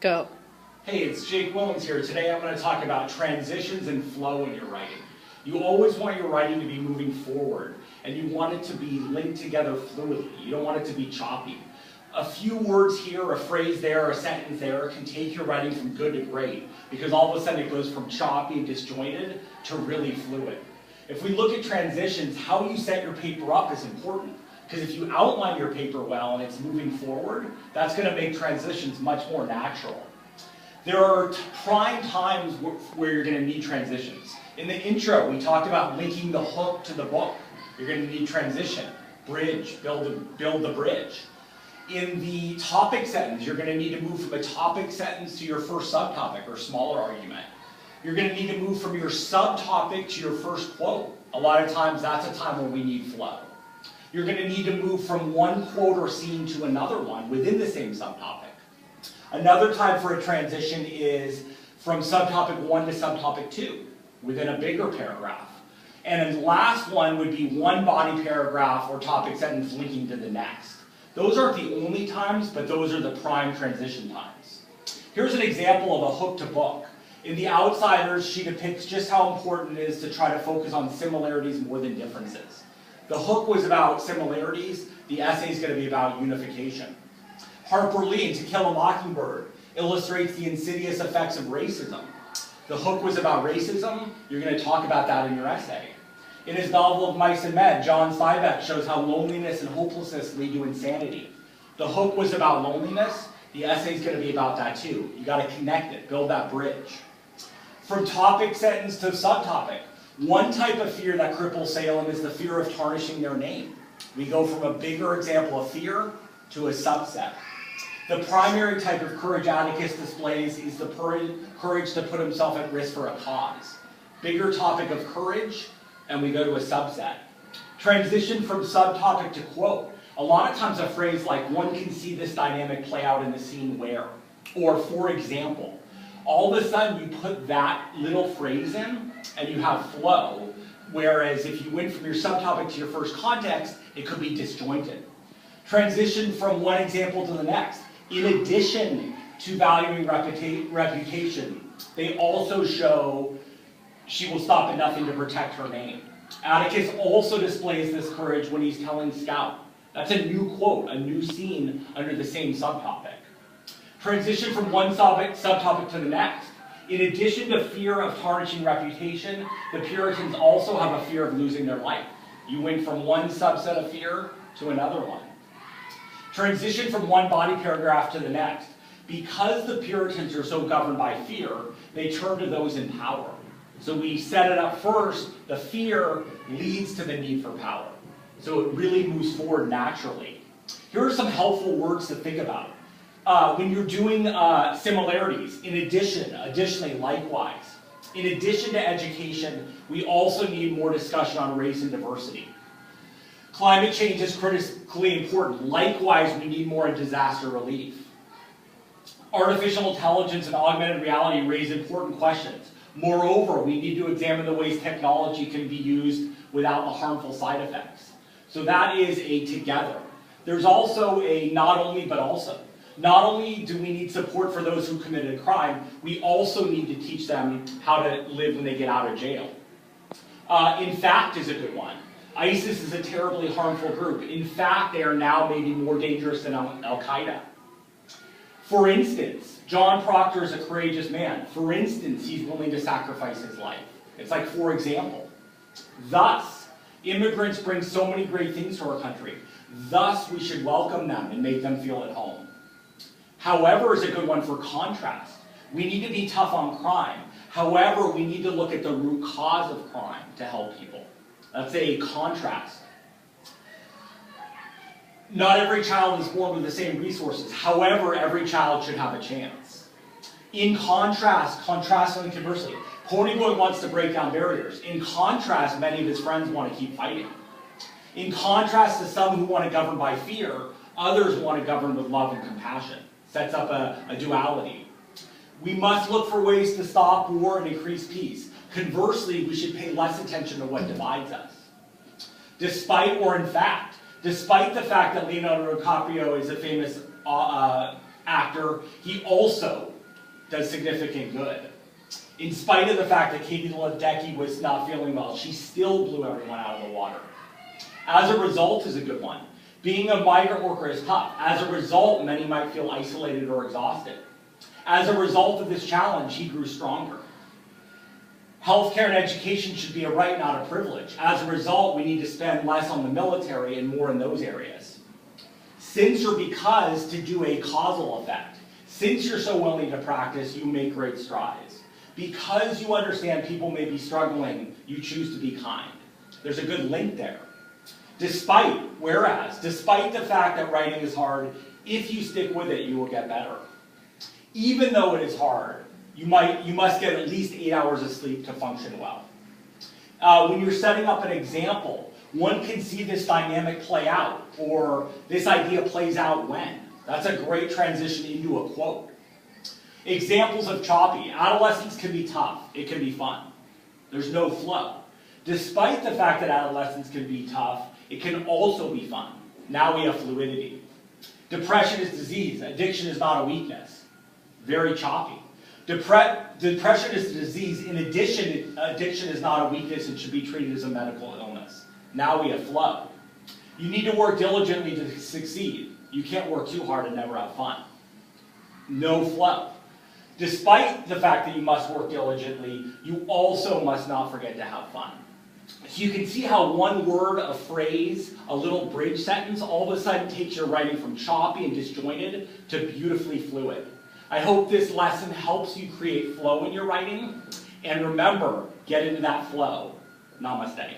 Go. Hey, it's Jake Willens here. Today I'm going to talk about transitions and flow in your writing. You always want your writing to be moving forward, and you want it to be linked together fluidly. You don't want it to be choppy. A few words here, a phrase there, a sentence there can take your writing from good to great, because all of a sudden it goes from choppy and disjointed to really fluid. If we look at transitions, how you set your paper up is important. Because if you outline your paper well and it's moving forward, that's going to make transitions much more natural. There are prime times where you're going to need transitions. In the intro, we talked about linking the hook to the book. You're going to need transition, bridge, build the bridge. In the topic sentence, you're going to need to move from a topic sentence to your first subtopic or smaller argument. You're going to need to move from your subtopic to your first quote. A lot of times that's a time when we need flow. You're going to need to move from one quote or scene to another one within the same subtopic. Another time for a transition is from subtopic 1 to subtopic 2 within a bigger paragraph. And the last one would be one body paragraph or topic sentence linking to the next. Those aren't the only times, but those are the prime transition times. Here's an example of a hook to book. In The Outsiders, she depicts just how important it is to try to focus on similarities more than differences. The hook was about similarities, the essay is going to be about unification. Harper Lee in To Kill a Mockingbird illustrates the insidious effects of racism. The hook was about racism, you're going to talk about that in your essay. In his novel of Mice and Men, John Steinbeck shows how loneliness and hopelessness lead to insanity. The hook was about loneliness, the essay is going to be about that too. You got to connect it, build that bridge. From topic sentence to subtopic, one type of fear that cripples Salem is the fear of tarnishing their name. We go from a bigger example of fear to a subset. The primary type of courage Atticus displays is the courage to put himself at risk for a cause. Bigger topic of courage, and we go to a subset. Transition from subtopic to quote. A lot of times a phrase like, one can see this dynamic play out in the scene where, or for example. All of a sudden you put that little phrase in and you have flow, whereas if you went from your subtopic to your first context, it could be disjointed. Transition from one example to the next. In addition to valuing reputation, they also show she will stop at nothing to protect her name. Atticus also displays this courage when he's telling Scout. That's a new quote, a new scene under the same subtopic. Transition from one subtopic to the next. In addition to fear of tarnishing reputation, the Puritans also have a fear of losing their life. You went from one subset of fear to another one. Transition from one body paragraph to the next. Because the Puritans are so governed by fear, they turn to those in power. So we set it up first, the fear leads to the need for power. So it really moves forward naturally. Here are some helpful words to think about. When you're doing similarities, additionally, likewise. In addition to education, we also need more discussion on race and diversity. Climate change is critically important. Likewise, we need more in disaster relief. Artificial intelligence and augmented reality raise important questions. Moreover, we need to examine the ways technology can be used without the harmful side effects. So that is a together. There's also a not only, but also. Not only do we need support for those who committed a crime, we also need to teach them how to live when they get out of jail. In fact is a good one. ISIS is a terribly harmful group. In fact, they are now maybe more dangerous than Al-Qaeda. For instance, John Proctor is a courageous man. For instance, he's willing to sacrifice his life. It's like, for example. Thus, immigrants bring so many great things to our country. Thus, we should welcome them and make them feel at home. However is a good one for contrast. We need to be tough on crime. However, we need to look at the root cause of crime to help people. That's a contrast. Not every child is born with the same resources. However, every child should have a chance. In contrast, contrasting conversely, Ponyboy wants to break down barriers. In contrast, many of his friends want to keep fighting. In contrast to some who want to govern by fear, others want to govern with love and compassion. Sets up a duality. We must look for ways to stop war and increase peace. Conversely, we should pay less attention to what divides us. Despite the fact that Leonardo DiCaprio is a famous actor, he also does significant good. In spite of the fact that Katie Ledecky was not feeling well, she still blew everyone out of the water. As a result is a good one. Being a migrant worker is tough. As a result, many might feel isolated or exhausted. As a result of this challenge, he grew stronger. Healthcare and education should be a right, not a privilege. As a result, we need to spend less on the military and more in those areas. Since or because to do a causal effect. Since you're so willing to practice, you make great strides. Because you understand people may be struggling, you choose to be kind. There's a good link there. Despite the fact that writing is hard, if you stick with it, you will get better. Even though it is hard, you must get at least 8 hours of sleep to function well. When you're setting up an example, one can see this dynamic play out, or this idea plays out when. That's a great transition into a quote. Examples of choppy. Adolescence can be tough. It can be fun. There's no flow. Despite the fact that adolescence can be tough, it can also be fun. Now we have fluidity. Depression is disease. Addiction is not a weakness. Very choppy. Depression is a disease. In addition, addiction is not a weakness and should be treated as a medical illness. Now we have flow. You need to work diligently to succeed. You can't work too hard and never have fun. No flow. Despite the fact that you must work diligently, you also must not forget to have fun. So you can see how one word, a phrase, a little bridge sentence, all of a sudden takes your writing from choppy and disjointed to beautifully fluid. I hope this lesson helps you create flow in your writing. And remember, get into that flow. Namaste.